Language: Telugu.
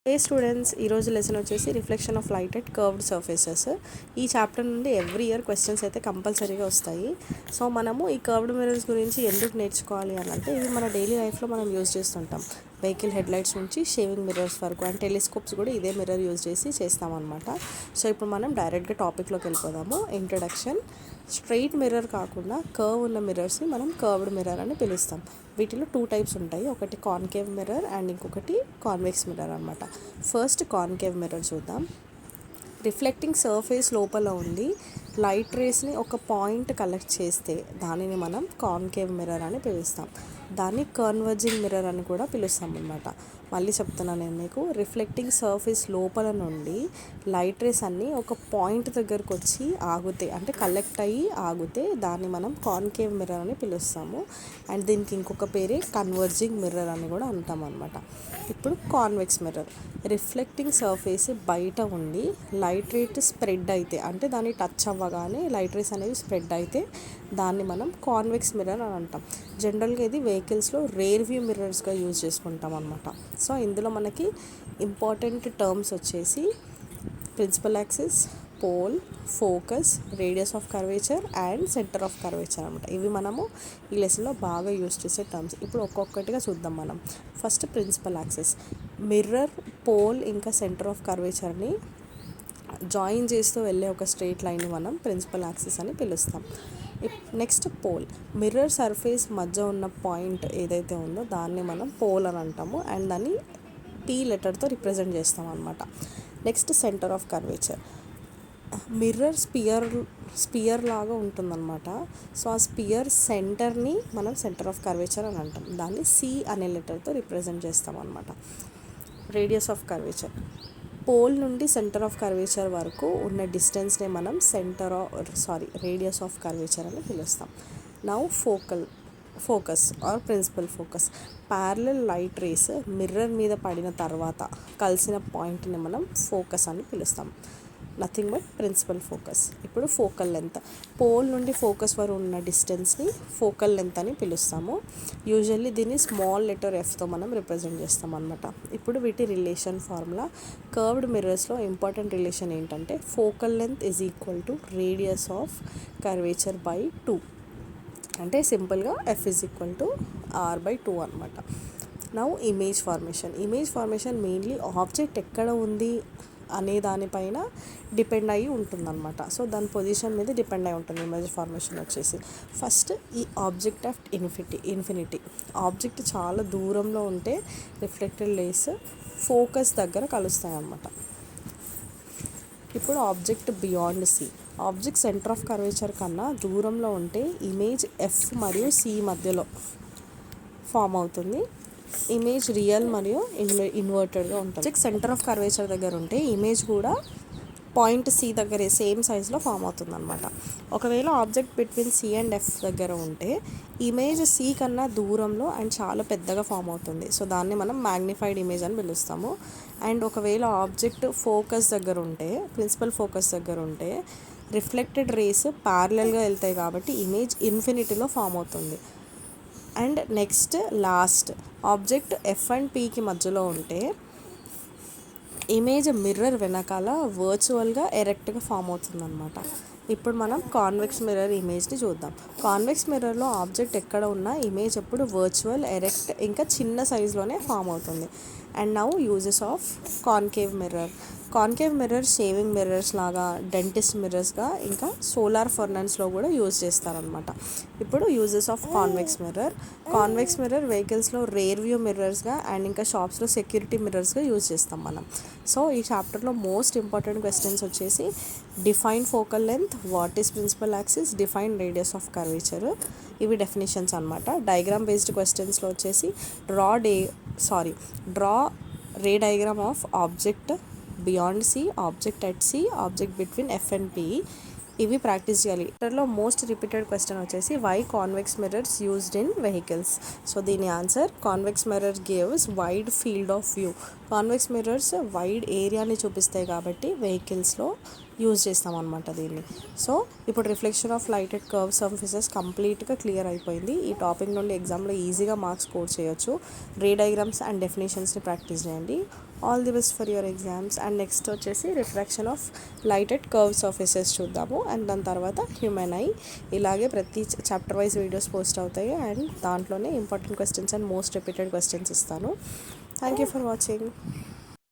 హే స్టూడెంట్స్, ఈరోజు లెసన్ వచ్చేసి reflection of light at curved surfaces. ఈ చాప్టర్ నుండి ఎవ్రీ ఇయర్ క్వశ్చన్స్ అయితే కంపల్సరీగా వస్తాయి. సో మనము ఈ కర్వ్డ్ మిర్రర్స్ గురించి ఎందుకు నేర్చుకోవాలి అని అంటే, ఇవి మన డైలీ లైఫ్లో మనం యూజ్ చేస్తుంటాం. వెహికల్ హెడ్లైట్స్ నుంచి షేవింగ్ మిర్రర్స్ వరకు అండ్ టెలిస్కోప్స్ కూడా ఇదే మిర్రర్ యూజ్ చేసి చేస్తామన్నమాట. సో ఇప్పుడు మనం డైరెక్ట్గా టాపిక్లోకి వెళ్ళిపోదాము. ఇంట్రడక్షన్. స్ట్రైట్ మిర్రర్ కాకుండా కర్వ్ ఉన్న మిర్రర్స్ని మనం కర్వ్డ్ మిర్రర్ అని పిలుస్తాం. వీటిలో 2 టైప్స్ ఉంటాయి. ఒకటి కాన్కేవ్ మిర్రర్ అండ్ ఇంకొకటి కాన్వెక్స్ మిర్రర్ అనమాట. ఫస్ట్ కాన్కేవ్ మిర్రర్ చూద్దాం. రిఫ్లెక్టింగ్ సర్ఫేస్ లోపల ఉంది లైట్ రేస్ని ఒక పాయింట్ కలెక్ట్ చేస్తే దానిని మనం కాన్కేవ్ మిర్రర్ అని పిలుస్తాం. దాన్ని కన్వర్జింగ్ మిర్రర్ అని కూడా పిలుస్తాం అన్నమాట. మళ్ళీ చెప్తున్నాను నేను మీకు, రిఫ్లెక్టింగ్ సర్ఫేస్ లోపల నుండి లైట్ రేస్ అన్నీ ఒక పాయింట్ దగ్గరకు వచ్చి ఆగితే, అంటే కలెక్ట్ అయ్యి ఆగితే దాన్ని మనం కాన్కేవ్ మిర్రర్ అని పిలుస్తాము. అండ్ దీనికి ఇంకొక పేరే కన్వర్జింగ్ మిర్రర్ అని కూడా అంటాం అన్నమాట. ఇప్పుడు కాన్వెక్స్ మిర్రర్. రిఫ్లెక్టింగ్ సర్ఫేస్ బయట ఉండి లైట్ రేట్ స్ప్రెడ్ అయితే, అంటే దాన్ని టచ్ అవ్వగానే లైట్ రేస్ అనేవి స్ప్రెడ్ అయితే దాన్ని మనం కాన్వెక్స్ మిర్రర్ అని అంటాం. జనరల్గా ఇది వెహికల్స్లో రేర్ వ్యూ మిర్రర్స్గా యూజ్ చేసుకుంటాం అనమాట. సో ఇందులో మనకి ఇంపార్టెంట్ టర్మ్స్ వచ్చేసి principal axis, pole, focus, radius of curvature and centre of curvature అనమాట. ఇవి మనము ఈ లెసన్లో బాగా యూజ్ చేసే టర్మ్స్. ఇప్పుడు ఒక్కొక్కటిగా చూద్దాం మనం. First principal axis. Mirror, pole ఇంకా సెంటర్ ఆఫ్ కర్వేచర్ని జాయిన్ చేస్తూ వెళ్ళే ఒక స్ట్రెయిట్ లైన్ని మనం ప్రిన్సిపల్ యాక్సిస్ అని పిలుస్తాం. Next pole. మిర్రర్ సర్ఫేస్ మధ్య ఉన్న పాయింట్ ఏదైతే ఉందో దాన్ని మనం పోల్ అని అంటాము అండ్ దాన్ని P లెటర్తో రిప్రజెంట్ చేస్తాం అనమాట. Next centre of curvature. Mirror sphere లాగా ఉంటుందన్నమాట. సో ఆ స్పియర్ సెంటర్ని మనం సెంటర్ ఆఫ్ కర్వేచర్ అని అంటాం. దాన్ని C అనే లెటర్తో రిప్రజెంట్ చేస్తాం అనమాట. Radius of curvature. పోల్ నుండి సెంటర్ ఆఫ్ కర్వేచర్ వరకు ఉన్న డిస్టెన్స్ని మనం రేడియస్ ఆఫ్ కర్వేచర్ అని పిలుస్తాం. Now focus or principal focus. Parallel light rays mirror మీద పడిన తర్వాత కలిసిన పాయింట్ని మనం ఫోకస్ అని పిలుస్తాం. Nothing but principal focus. ఇప్పుడు ఫోకల్ లెంత్. పోల్ నుండి ఫోకస్ వరకు ఉన్న డిస్టెన్స్ని ఫోకల్ లెంత్ అని పిలుస్తాము. యూజువల్లీ దీన్ని స్మాల్ లెటర్ Fతో మనం రిప్రజెంట్ చేస్తాం అనమాట. ఇప్పుడు వీటి రిలేషన్ ఫార్ములా. కర్వ్డ్ మిర్రర్స్లో ఇంపార్టెంట్ రిలేషన్ ఏంటంటే focal length is equal to radius of curvature by 2. అంటే సింపుల్గా F is equal to R/2 అనమాట. Now image formation mainly object ఎక్కడ ఉంది అనే దానిపైన డిపెండ్ అయ్యి ఉంటుందన్నమాట. సో దాని పొజిషన్ మీద డిపెండ్ అయి ఉంటుంది ఇమేజ్ ఫార్మేషన్ వచ్చేసి. ఫస్ట్ ఈ ఆబ్జెక్ట్ ఆఫ్ ఇన్ఫినిటీ. ఆబ్జెక్ట్ చాలా దూరంలో ఉంటే రిఫ్లెక్టెడ్ రేస్ ఫోకస్ దగ్గర కలుస్తాయి అన్నమాట. ఇప్పుడు object beyond C. Object centre of curvature కన్నా దూరంలో ఉంటే ఇమేజ్ F మరియు C మధ్యలో ఫామ్ అవుతుంది. ఇమేజ్ రియల్ మరియు ఇన్వర్టెడ్గా ఉంటుంది. సెంటర్ ఆఫ్ కర్వేచర్ దగ్గర ఉంటే ఇమేజ్ కూడా పాయింట్ C దగ్గరే సేమ్ సైజ్లో ఫామ్ అవుతుంది అనమాట. ఒకవేళ object between C and F దగ్గర ఉంటే ఇమేజ్ C కన్నా దూరంలో అండ్ చాలా పెద్దగా ఫామ్ అవుతుంది. సో దాన్ని మనం మ్యాగ్నిఫైడ్ ఇమేజ్ అని పిలుస్తాము. అండ్ ఒకవేళ ఆబ్జెక్ట్ ఫోకస్ దగ్గర ఉంటే, ప్రిన్సిపల్ ఫోకస్ దగ్గర ఉంటే రిఫ్లెక్టెడ్ రేస్ ప్యారలల్గా వెళ్తాయి కాబట్టి ఇమేజ్ ఇన్ఫినిటీలో ఫామ్ అవుతుంది. And next last object F and Pకి మధ్యలో ఉంటే ఇమేజ్ మిర్రర్ వెనకాల వర్చువల్గా ఎరెక్ట్గా ఫామ్ అవుతుంది అనమాట. ఇప్పుడు మనం కాన్వెక్స్ మిర్రర్ ఇమేజ్ని చూద్దాం. కాన్వెక్స్ మిర్రర్లో ఆబ్జెక్ట్ ఎక్కడ ఉన్నా ఇమేజ్ ఎప్పుడు వర్చువల్, ఎరెక్ట్ ఇంకా చిన్న సైజులోనే ఫామ్ అవుతుంది. And now uses of concave mirror shaving mirrors లాగా, డెంటిస్ట్ మిర్రర్స్గా ఇంకా సోలార్ ఫర్నెన్స్లో కూడా యూజ్ చేస్తారనమాట. ఇప్పుడు యూజెస్ ఆఫ్ కాన్వెక్స్ మిర్రర్ వెహికల్స్లో రేర్ వ్యూ మిర్రర్స్గా అండ్ ఇంకా షాప్స్లో సెక్యూరిటీ మిర్రర్స్గా యూజ్ చేస్తాం మనం. సో ఈ చాప్టర్లో మోస్ట్ ఇంపార్టెంట్ క్వశ్చన్స్ వచ్చేసి define focal length, what is principal axis, define radius of curvature. ఇవి డెఫినేషన్స్ అనమాట. డయాగ్రామ్ బేస్డ్ క్వశ్చన్స్లో వచ్చేసి draw ray diagram of object beyond C, object at C, object between F and P. ఇవి ప్రాక్టీస్ చేయాలి. ఇంటర్లో మోస్ట్ రిపీటెడ్ క్వశ్చన్ వచ్చేసి why convex mirrors used in vehicles. So దీని answer convex mirror gives wide field of view. Convex mirrors wide ఏరియాని చూపిస్తాయి కాబట్టి వెహికల్స్లో యూజ్ చేస్తామన్నమాట దీన్ని. సో ఇప్పుడు reflection of light at curve surfaces కంప్లీట్గా క్లియర్ అయిపోయింది. ఈ టాపిక్ నుండి ఎగ్జామ్లో ఈజీగా మార్క్స్ స్కోర్ చేయొచ్చు. రే డయాగ్రామ్స్ అండ్ డెఫినేషన్స్ని ప్రాక్టీస్ చేయండి. All the best for your exams. And next వచ్చేసి refraction of light at curve surfaces చూద్దాము. అండ్ దాని తర్వాత హ్యూమన్ ఐ. ఇలాగే ప్రతి చాప్టర్ వైజ్ వీడియోస్ పోస్ట్ అవుతాయి అండ్ దాంట్లోనే important questions and most repeated questions ఇస్తాను. Thank you for watching.